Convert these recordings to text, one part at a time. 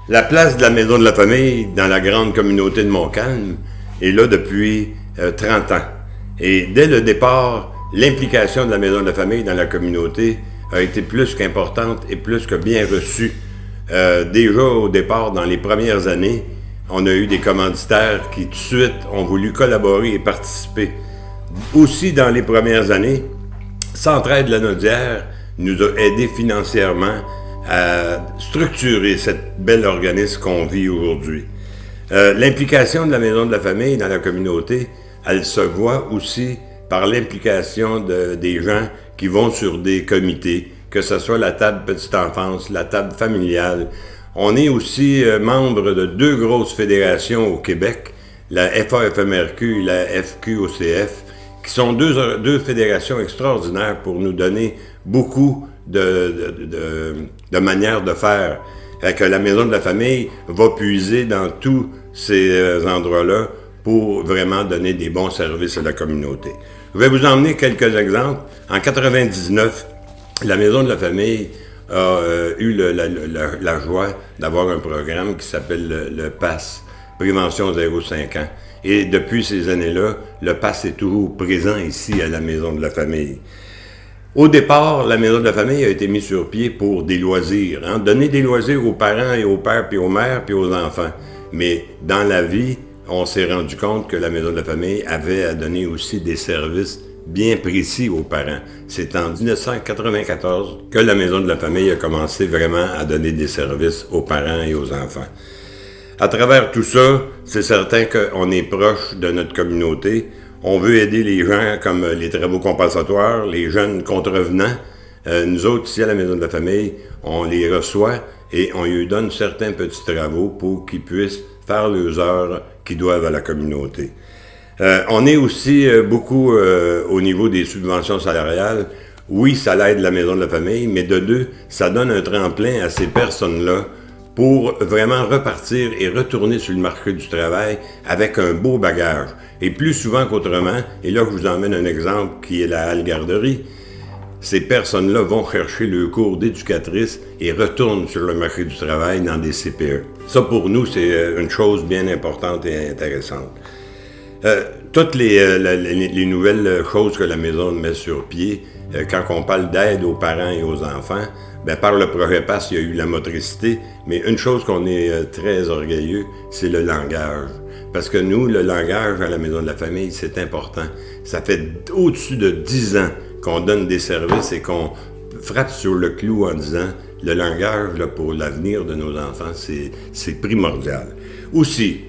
La place de la Maison de la Famille dans la grande communauté de Montcalm est là depuis 30 ans. Et dès le départ, l'implication de la Maison de la Famille dans la communauté a été plus qu'importante et plus que bien reçue. Déjà au départ, dans les premières années, on a eu des commanditaires qui tout de suite ont voulu collaborer et participer. Aussi dans les premières années, Centraide Lanaudière nous a aidés financièrement à structurer cette belle organisme qu'on vit aujourd'hui. L'implication de la Maison de la Famille dans la communauté, elle se voit aussi par l'implication des gens qui vont sur des comités, que ce soit la table petite enfance, la table familiale. On est aussi membre de 2 grosses fédérations au Québec, la FAFMRQ et la FQOCF, qui sont deux fédérations extraordinaires pour nous donner beaucoup de manières de faire. Que la Maison de la Famille va puiser dans tous ces endroits-là pour vraiment donner des bons services à la communauté. Je vais vous emmener quelques exemples. En 99, la Maison de la Famille a eu la joie d'avoir un programme qui s'appelle le PASS, Prévention 0-5 ans. Et depuis ces années-là, le PASS est toujours présent ici à la Maison de la Famille. Au départ, la Maison de la Famille a été mise sur pied pour des loisirs, donner des loisirs aux parents et aux pères, puis aux mères, puis aux enfants. Mais dans la vie, on s'est rendu compte que la Maison de la Famille avait à donner aussi des services bien précis aux parents. C'est en 1994 que la Maison de la Famille a commencé vraiment à donner des services aux parents et aux enfants. À travers tout ça, c'est certain qu'on est proche de notre communauté. On veut aider les gens comme les travaux compensatoires, les jeunes contrevenants. Nous autres, ici à la Maison de la Famille, on les reçoit et on lui donne certains petits travaux pour qu'ils puissent faire leurs heures qu'ils doivent à la communauté. On est aussi beaucoup au niveau des subventions salariales. Oui, ça l'aide la Maison de la Famille, mais de 2, ça donne un tremplin à ces personnes-là pour vraiment repartir et retourner sur le marché du travail avec un beau bagage. Et plus souvent qu'autrement, et là je vous emmène un exemple qui est la Halle Garderie, ces personnes-là vont chercher le cours d'éducatrice et retournent sur le marché du travail dans des CPE. Ça pour nous, c'est une chose bien importante et intéressante. Toutes les nouvelles choses que la Maison met sur pied, quand on parle d'aide aux parents et aux enfants, par le projet PASS, il y a eu la motricité, mais une chose qu'on est très orgueilleux, c'est le langage. Parce que nous, le langage à la Maison de la Famille, c'est important. Ça fait au-dessus de 10 ans qu'on donne des services et qu'on frappe sur le clou en disant le langage là, pour l'avenir de nos enfants, c'est primordial. Aussi,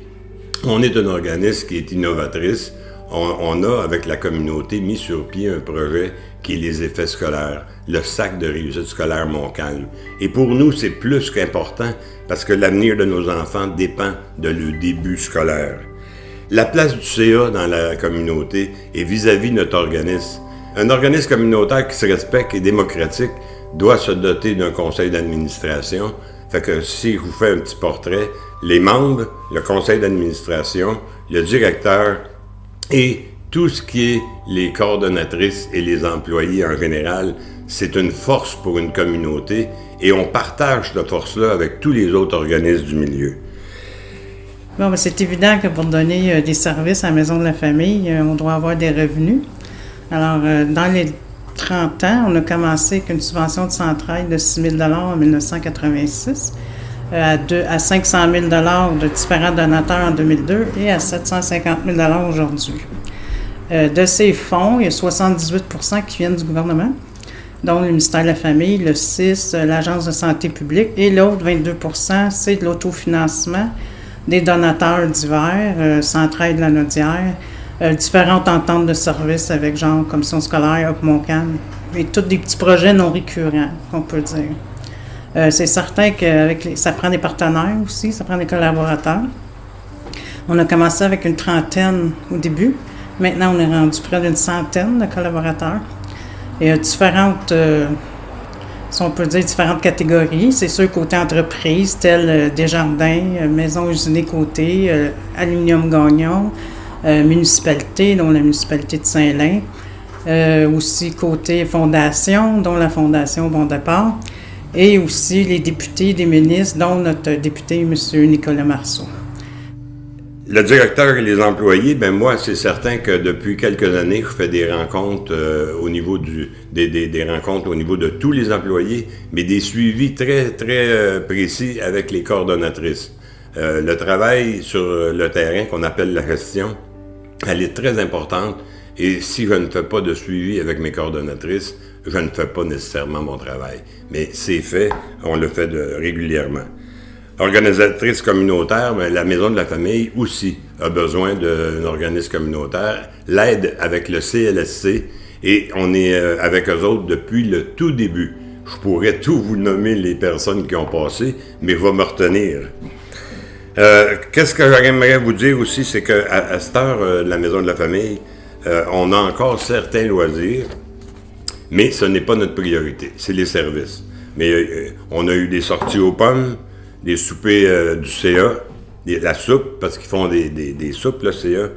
on est un organisme qui est innovatrice. On a, avec la communauté, mis sur pied un projet qui est les effets scolaires, le sac de réussite scolaire Montcalm. Et pour nous, c'est plus qu'important parce que l'avenir de nos enfants dépend de leur début scolaire. La place du CA dans la communauté est vis-à-vis notre organisme. Un organisme communautaire qui se respecte et démocratique doit se doter d'un conseil d'administration. Fait que si je vous fais un petit portrait, les membres, le conseil d'administration, le directeur et tout ce qui est les coordonnatrices et les employés en général, c'est une force pour une communauté et on partage cette force-là avec tous les autres organismes du milieu. Bon, c'est évident que pour donner des services à la Maison de la Famille, on doit avoir des revenus. Alors, dans les 30 ans, on a commencé avec une subvention de Centraide de 6 000 en 1986, à 500 000 de différents donateurs en 2002 et à 750 000 aujourd'hui. De ces fonds, il y a 78 % qui viennent du gouvernement, dont le ministère de la Famille, le CIS, l'Agence de santé publique, et l'autre 22 % c'est de l'autofinancement des donateurs divers, Centraide Lanaudière, différentes ententes de services avec genre Commission scolaire, Up Montcalm, et tous des petits projets non récurrents, on peut dire. C'est certain que ça prend des partenaires aussi, ça prend des collaborateurs. On a commencé avec une trentaine au début. Maintenant, on est rendu près d'une centaine de collaborateurs. Il y a différentes, si on peut dire, différentes catégories. C'est sûr, côté entreprise, telles Desjardins, Maison Usinée Côté, Aluminium Gagnon, municipalité, dont la municipalité de Saint-Lin. Aussi côté fondation, dont la fondation Bon Départ. et aussi les députés, des ministres, dont notre député, M. Nicolas Marceau. Le directeur et les employés, ben moi, c'est certain que depuis quelques années, je fais des rencontres au niveau des rencontres au niveau de tous les employés, mais des suivis très, très précis avec les coordonnatrices. Le travail sur le terrain, qu'on appelle la gestion, elle est très importante. Et si je ne fais pas de suivi avec mes coordonnatrices, je ne fais pas nécessairement mon travail. Mais c'est fait, on le fait régulièrement. Organisatrice communautaire, bien, la Maison de la famille aussi a besoin d'un organisme communautaire, l'aide avec le CLSC, et on est avec eux autres depuis le tout début. Je pourrais tout vous nommer les personnes qui ont passé, mais je vais me retenir. Qu'est-ce que j'aimerais vous dire aussi, c'est qu'à cette heure, la Maison de la famille, on a encore certains loisirs, mais ce n'est pas notre priorité, c'est les services. Mais on a eu des sorties aux pommes, des soupers du CA, la soupe, parce qu'ils font des soupes, le CA.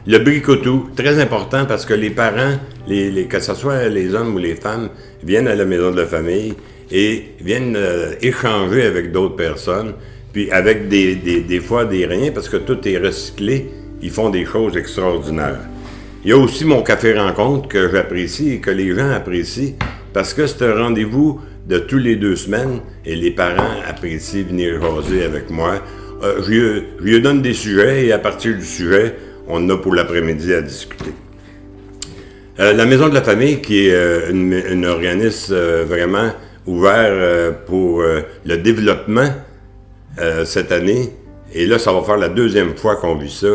Le bricotou, très important parce que les parents, que ce soit les hommes ou les femmes, viennent à la Maison de la famille et viennent échanger avec d'autres personnes, puis avec des fois des riens, parce que tout est recyclé, ils font des choses extraordinaires. Il y a aussi mon café rencontre que j'apprécie et que les gens apprécient, parce que c'est un rendez-vous de tous les 2 semaines, et les parents apprécient venir jaser avec moi. Je lui donne des sujets, et à partir du sujet, on a pour l'après-midi à discuter. La Maison de la famille, qui est un organisme vraiment ouvert pour le développement cette année, et là, ça va faire la 2e fois qu'on vit ça,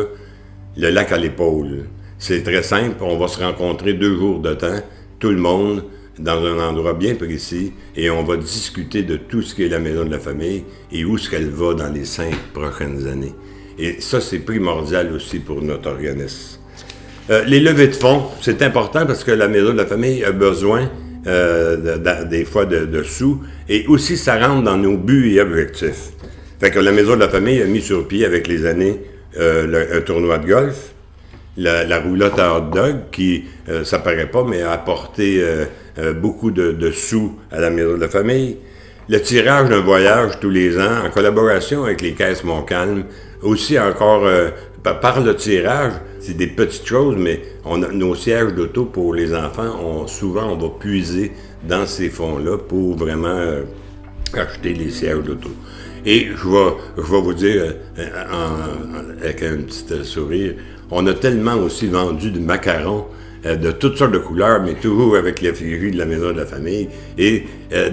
le lac à l'épaule. C'est très simple, on va se rencontrer 2 jours de temps, tout le monde, dans un endroit bien précis, et on va discuter de tout ce qui est la Maison de la famille et où est-ce qu'elle va dans les 5 prochaines années. Et ça, c'est primordial aussi pour notre organisme. Les levées de fonds, c'est important parce que la Maison de la famille a besoin des fois de sous, et aussi ça rentre dans nos buts et objectifs. Fait que la Maison de la famille a mis sur pied avec les années un tournoi de golf, la roulotte à hot dog qui, ça paraît pas, mais a apporté beaucoup de sous à la Maison de la famille. Le tirage d'un voyage tous les ans en collaboration avec les caisses Montcalm. Aussi encore, par le tirage, c'est des petites choses, mais nos sièges d'auto pour les enfants, souvent on va puiser dans ces fonds-là pour vraiment acheter les sièges d'auto. Et je vais vous dire, avec un petit sourire, on a tellement aussi vendu de macarons de toutes sortes de couleurs, mais toujours avec l'effigie de la Maison de la famille. Et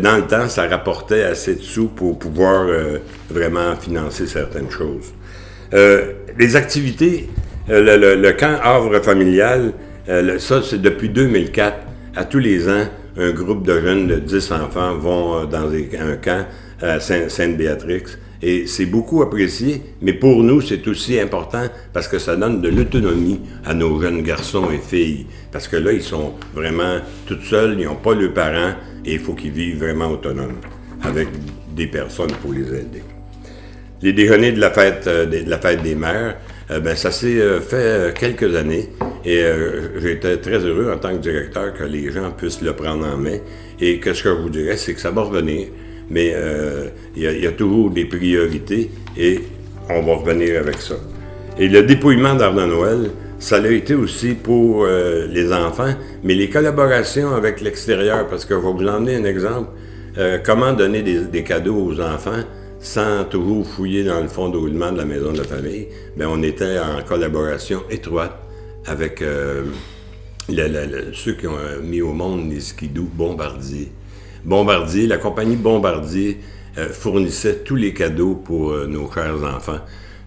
dans le temps, ça rapportait assez de sous pour pouvoir vraiment financer certaines choses. Les activités, le camp Havre familial, ça c'est depuis 2004. À tous les ans, un groupe de jeunes de 10 enfants vont dans un camp à Sainte-Béatrix. Et c'est beaucoup apprécié, mais pour nous, c'est aussi important parce que ça donne de l'autonomie à nos jeunes garçons et filles. Parce que là, ils sont vraiment tout seuls, ils n'ont pas leurs parents et il faut qu'ils vivent vraiment autonomes avec des personnes pour les aider. Les déjeuners de la fête des mères, ça s'est fait quelques années et j'ai été très heureux en tant que directeur que les gens puissent le prendre en main. Et que ce que je vous dirais, c'est que ça va revenir. Mais il y a toujours des priorités et on va revenir avec ça. Et le dépouillement d'Arbre de Noël, ça l'a été aussi pour les enfants, mais les collaborations avec l'extérieur, parce que je vais vous emmener un exemple, comment donner des cadeaux aux enfants sans toujours fouiller dans le fond de roulement de la Maison de la famille. Bien, on était en collaboration étroite avec ceux qui ont mis au monde les skidoo Bombardier, la compagnie Bombardier fournissait tous les cadeaux pour nos chers enfants.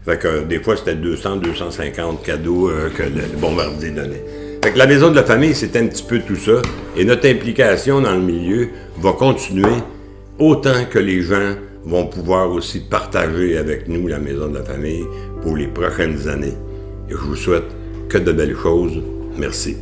Fait que des fois, c'était 200-250 cadeaux que le Bombardier donnait. Fait que la Maison de la famille, c'est un petit peu tout ça. Et notre implication dans le milieu va continuer autant que les gens vont pouvoir aussi partager avec nous la Maison de la famille pour les prochaines années. Et je vous souhaite que de belles choses. Merci.